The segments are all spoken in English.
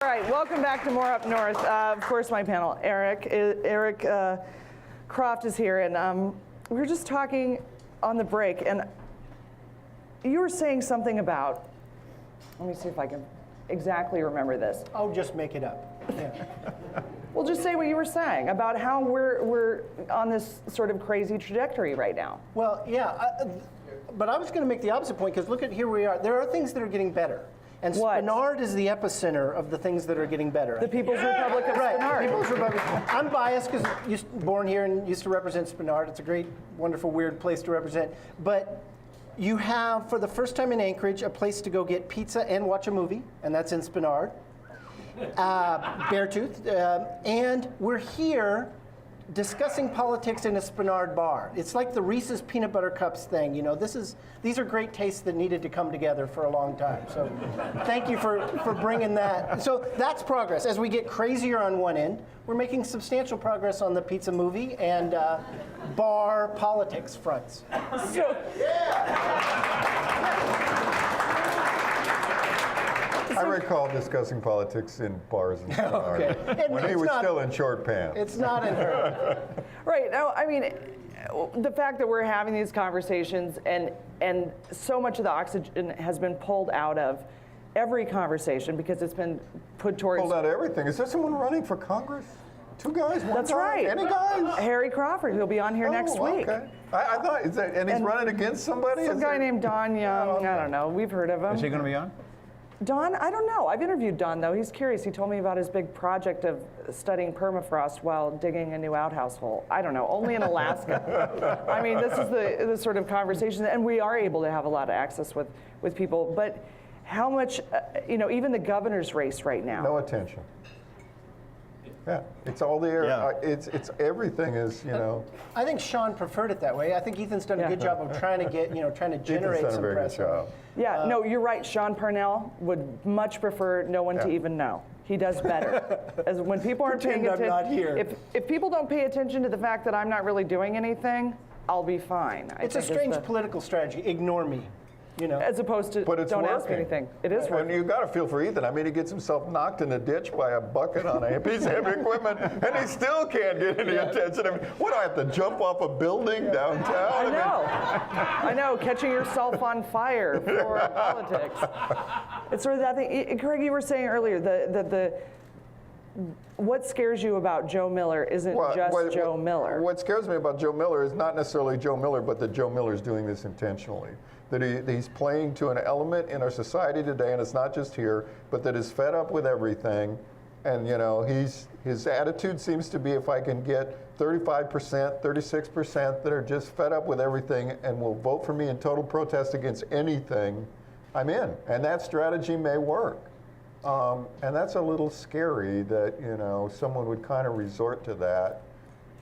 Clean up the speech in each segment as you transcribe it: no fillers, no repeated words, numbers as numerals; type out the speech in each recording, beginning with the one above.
All right, welcome back to More Up North. Of course, my panel, Eric Croft is here, and we were just talking on the break, and you were saying something about, let me see if I can exactly remember this. Oh, just make it up. Yeah. Well, just say what you were saying about how we're on this sort of crazy trajectory right now. Well, yeah, but I was going to make the opposite point, because look at here we are. There are things that are getting better. And What? Spenard is the epicenter of the things that are getting better. The People's Republic of Right, Spenard. People's Republic. I'm biased because born here and used to represent Spenard. It's a great, wonderful, weird place to represent. But you have, for the first time in Anchorage, a place to go get pizza and watch a movie, and that's in Spenard. Beartooth. And we're here discussing politics in a Spenard bar. It's like the Reese's Peanut Butter Cups thing. You know, these are great tastes that needed to come together for a long time. So thank you for bringing that. So that's progress. As we get crazier on one end, we're making substantial progress on the pizza movie and bar politics fronts. So, I recall discussing politics in bars and Spenard when he was still in short pants. It's not in her. right, no, I mean, the fact that we're having these conversations and so much of the oxygen has been pulled out of every conversation because it's been put towards... Pulled out everything. Is there someone running for Congress? Two guys, one That's guy? right. Any guys? Harry Crawford, who'll be on here next week. Okay. I thought, and he's running against somebody? Some guy named Don Young, I don't know, we've heard of him. Is he going to be on? Don, I don't know. I've interviewed Don, though. He's curious. He told me about his big project of studying permafrost while digging a new outhouse hole. I don't know, only in Alaska. I mean, this is the sort of conversation, and we are able to have a lot of access with people. But how much, even the governor's race right now. No attention. Yeah, it's all there. Yeah. It's everything is, I think Sean preferred it that way. I think Ethan's done a good job of trying to get, trying to generate Ethan's done a some very press. good job. Yeah, no, you're right. Sean Parnell would much prefer no one to even know. He does better. As when people aren't paying Pretend I'm attention, not here. if people don't pay attention to the fact that I'm not really doing anything, I'll be fine. It's a strange political strategy. Ignore me. As opposed to But it's don't ask working. anything. It is And working. you got to feel for Ethan. I mean, he gets himself knocked in a ditch by a bucket on a piece of heavy equipment, and he still can't get any attention. I mean, what, do I have to jump off a building downtown? I know, catching yourself on fire for politics. It's sort of that thing. Craig, you were saying earlier, what scares you about Joe Miller isn't just Joe Miller. What scares me about Joe Miller is not necessarily Joe Miller, but that Joe Miller's doing this intentionally. That he's playing to an element in our society today, and it's not just here, but that is fed up with everything. And his attitude seems to be, if I can get 35%, 36% that are just fed up with everything and will vote for me in total protest against anything, I'm in. And that strategy may work. And that's a little scary that, someone would kind of resort to that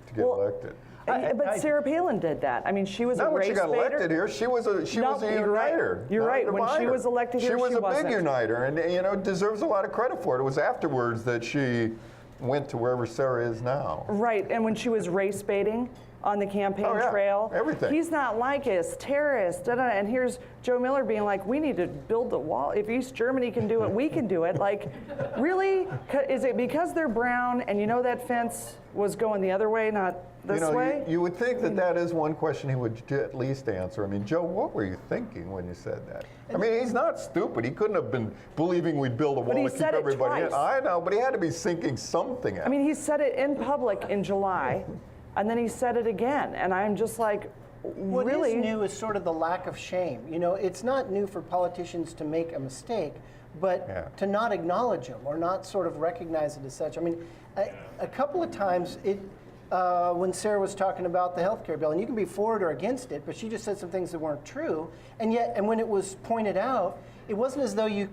to get elected. But Sarah Palin did that. I mean, she was Not a when race she got baiter. elected here. She was a uniter. You're right. When she was elected here, she was a wasn't. big uniter, and deserves a lot of credit for it. It was afterwards that she went to wherever Sarah is now. Right, and when she was race baiting on the campaign trail, everything. He's not like us, terrorist, and here's Joe Miller being like, we need to build the wall. If East Germany can do it, we can do it. Like, really? Is it because they're brown and that fence was going the other way, not this way? You would think that is one question he would at least answer. I mean, Joe, what were you thinking when you said that? I mean, he's not stupid. He couldn't have been believing we'd build a wall to keep everybody in. I know, but he had to be thinking something out. I mean, he said it in public in July, and then he said it again, and I'm just like, what really? What is new is sort of the lack of shame. It's not new for politicians to make a mistake, but to not acknowledge them or not sort of recognize it as such. I mean, a couple of times when Sarah was talking about the healthcare bill, and you can be for it or against it, but she just said some things that weren't true, and when it was pointed out, it wasn't as though you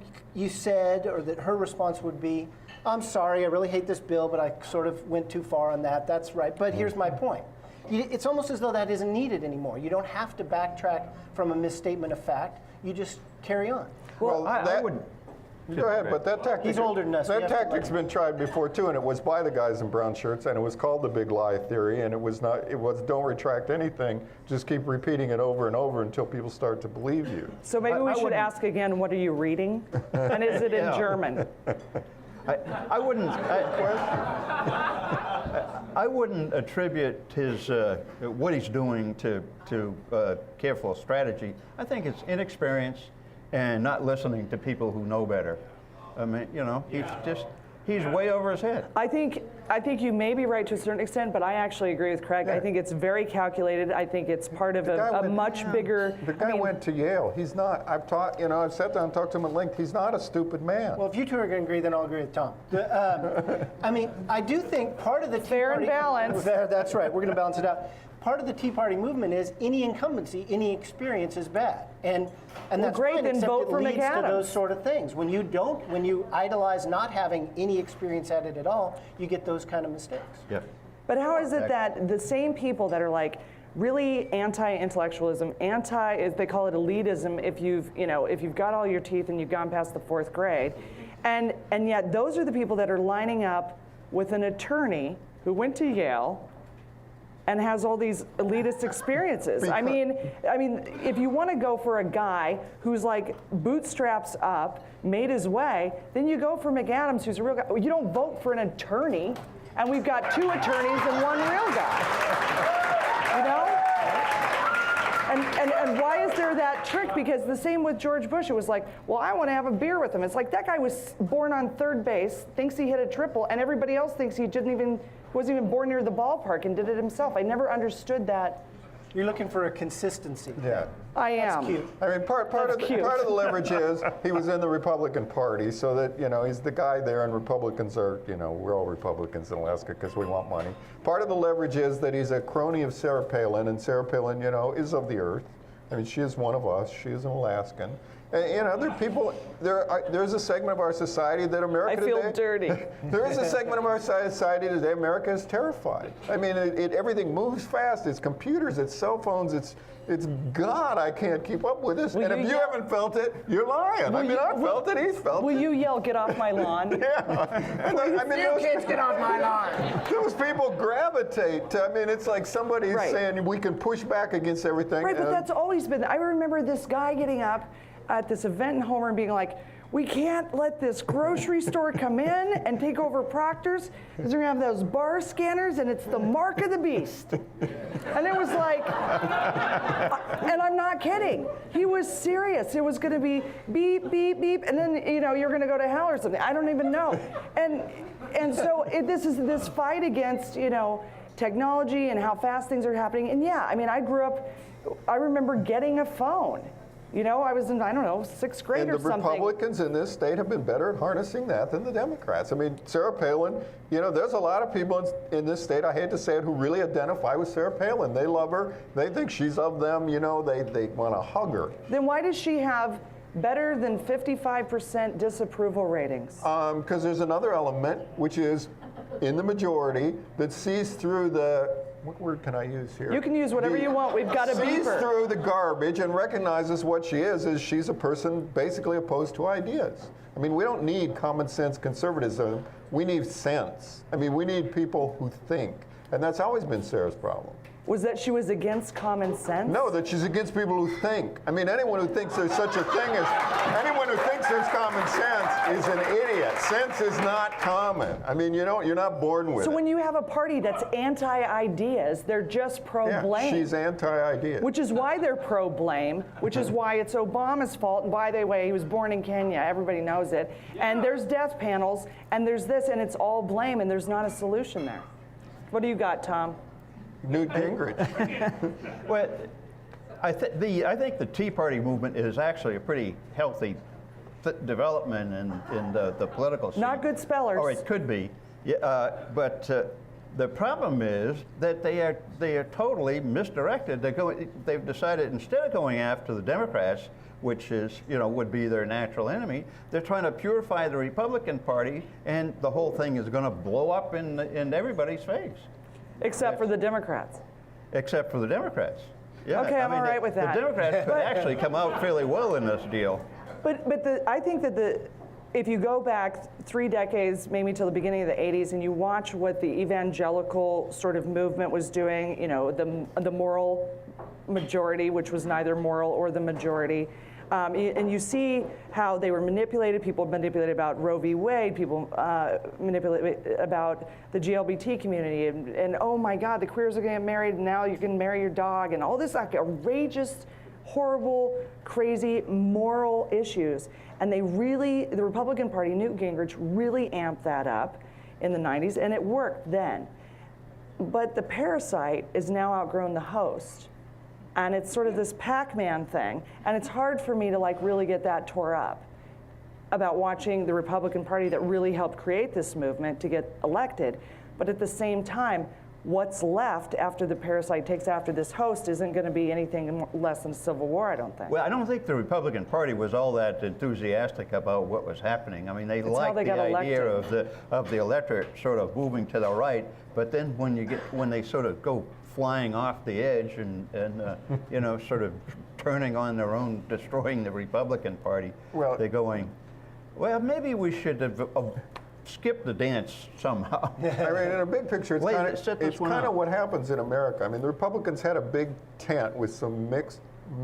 said, or that her response would be, I'm sorry, I really hate this bill, but I sort of went too far on that. That's right, but here's my point. It's almost as though that isn't needed anymore. You don't have to backtrack from a misstatement of fact. You just carry on. Well, I would. Go ahead, but that tactic. He's older than us. That tactic's been tried before too, and it was by the guys in brown shirts, and it was called the big lie theory, and it was don't retract anything, just keep repeating it over and over until people start to believe you. So maybe we should ask again, what are you reading? And is it in German? I wouldn't attribute his what he's doing to careful strategy. I think it's inexperience and not listening to people who know better. I mean, you know, he's way over his head. I think you may be right to a certain extent, but I actually agree with Craig. Yeah. I think it's very calculated. I think it's part of a much bigger. The guy went to Yale. He's not. I've sat down and talked to him at length. He's not a stupid man. Well, if you two are going to agree, then I'll agree with Tom. I mean, I do think part of the Tea Fair Party, and balanced. That's right. We're going to balance it out. Part of the Tea Party movement is any incumbency, any experience is bad, and that's great, fine, then except vote it for leads to McAdams. those sort of things. When you idolize not having any experience at it at all, you get those kind of mistakes. Yeah. But how is it that the same people that are like really anti-intellectualism, they call it elitism if you've got all your teeth and you've gone past the 4th grade, and yet those are the people that are lining up with an attorney who went to Yale and has all these elitist experiences. I mean, if you want to go for a guy who's like bootstraps up, made his way, then you go for McAdams, who's a real guy. You don't vote for an attorney, and we've got 2 attorneys and 1 real guy. You know? And why is there that trick? Because the same with George Bush. It was like, well, I want to have a beer with him. It's like that guy was born on 3rd base, thinks he hit a triple, and everybody else thinks he wasn't even born near the ballpark and did it himself. I never understood that. You're looking for a consistency. Yeah. I am. That's cute. I mean, part of the leverage is he was in the Republican Party, so that, you know, he's the guy there, and Republicans are, you know, we're all Republicans in Alaska because we want money. Part of the leverage is that he's a crony of Sarah Palin, and Sarah Palin, you know, is of the earth. I mean, she is one of us. She is an Alaskan. And, you know, there are people. There's a segment of our society that America I feel today, dirty. There is a segment of our society today. America is terrified. I mean, everything moves fast. It's computers. It's cell phones. It's God. I can't keep up with this. And if you haven't felt it, you're lying. I felt it. He's felt it. Will you yell, "Get off my lawn"? Yeah. You kids, get off my lawn. Those people gravitate. I mean, it's like somebody's saying we can push back against everything. Right, but that's always been. I remember this guy getting up at this event in Homer and being like, we can't let this grocery store come in and take over Proctor's because we're going to have those bar scanners and it's the mark of the beast. And it was like, and I'm not kidding. He was serious. It was going to be beep, beep, beep, and then, you know, you're going to go to hell or something. I don't even know. And so this is this fight against, you know, technology and how fast things are happening. And yeah, I mean, I remember getting a phone. You know, I was in, I don't know, 6th grade or something. And the Republicans in this state have been better at harnessing that than the Democrats. I mean, Sarah Palin, you know, there's a lot of people in this state, I hate to say it, who really identify with Sarah Palin. They love her. They think she's of them. You know, they want to hug her. Then why does she have better than 55% disapproval ratings? Because there's another element, which is in the majority, that sees through what word can I use here? You can use whatever you want. We've got a beeper. Sees through the garbage and recognizes what she is she's a person basically opposed to ideas. I mean, we don't need common sense conservatism. We need sense. I mean, we need people who think. And that's always been Sarah's problem. Was that she was against common sense? No, that she's against people who think. I mean, anyone who thinks there's such a thing as, anyone who thinks there's common sense is an idiot. Sense is not common. I mean, you're not born with it. So when you have a party that's anti-ideas, they're just pro-blame. Yeah, she's anti-idea. Which is why they're pro-blame, which is why it's Obama's fault. And by the way, he was born in Kenya. Everybody knows it. And there's death panels, and there's this, and it's all blame, and there's not a solution there. What do you got, Tom? Newt Gingrich. Well, I think the Tea Party movement is actually a pretty healthy development in the political scene. Not good spellers. Or it could be. Yeah, but the problem is that they are totally misdirected. They've decided instead of going after the Democrats, which is, you know, would be their natural enemy, they're trying to purify the Republican Party, and the whole thing is going to blow up in everybody's face. Except for the Democrats. Except for the Democrats. Yeah, okay, I'm all right with that. The Democrats could actually come out fairly well in this deal. But I think that if you go back 3 decades, maybe till the beginning of the 80s, and you watch what the evangelical sort of movement was doing, you know, the moral majority, which was neither moral or the majority, And you see how they were manipulated. People manipulated about Roe v. Wade. People manipulated about the GLBT community. And oh my God, the queers are going to get married. And now you can marry your dog. And all this like outrageous, horrible, crazy moral issues. And they really, the Republican Party, Newt Gingrich, really amped that up in the 90s. And it worked then. But the parasite is now outgrown the host. And it's sort of this Pac-Man thing. And it's hard for me to like really get that tore up about watching the Republican Party that really helped create this movement to get elected. But at the same time, what's left after the parasite takes after this host isn't going to be anything less than a civil war, I don't think. Well, I don't think the Republican Party was all that enthusiastic about what was happening. I mean, they liked the idea of the electorate sort of moving to the right, but then when they sort of go flying off the edge and you know, sort of turning on their own, destroying the Republican Party, well, they're going, well, maybe we should have skip the dance somehow. I mean, in a big picture, it's kind of what happens in America. I mean, the Republicans had a big tent with some mixed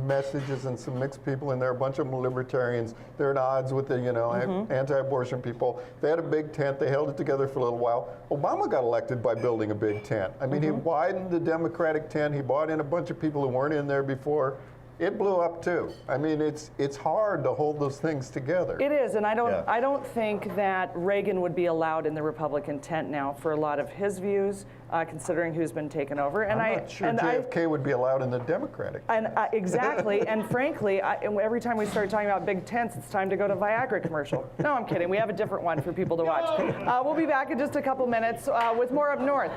messages and some mixed people in there. A bunch of them libertarians. They're at odds with the, you know, anti-abortion people. They had a big tent. They held it together for a little while. Obama got elected by building a big tent. I mean, he widened the Democratic tent. He brought in a bunch of people who weren't in there before. It blew up too. I mean, it's hard to hold those things together. It is, and I don't think that Reagan would be allowed in the Republican tent now for a lot of his views, considering who's been taken over. And I'm not sure JFK would be allowed in the Democratic. And exactly, and frankly, every time we start talking about big tents, it's time to go to Viagra commercial. No, I'm kidding. We have a different one for people to watch. We'll be back in just a couple minutes with more up north.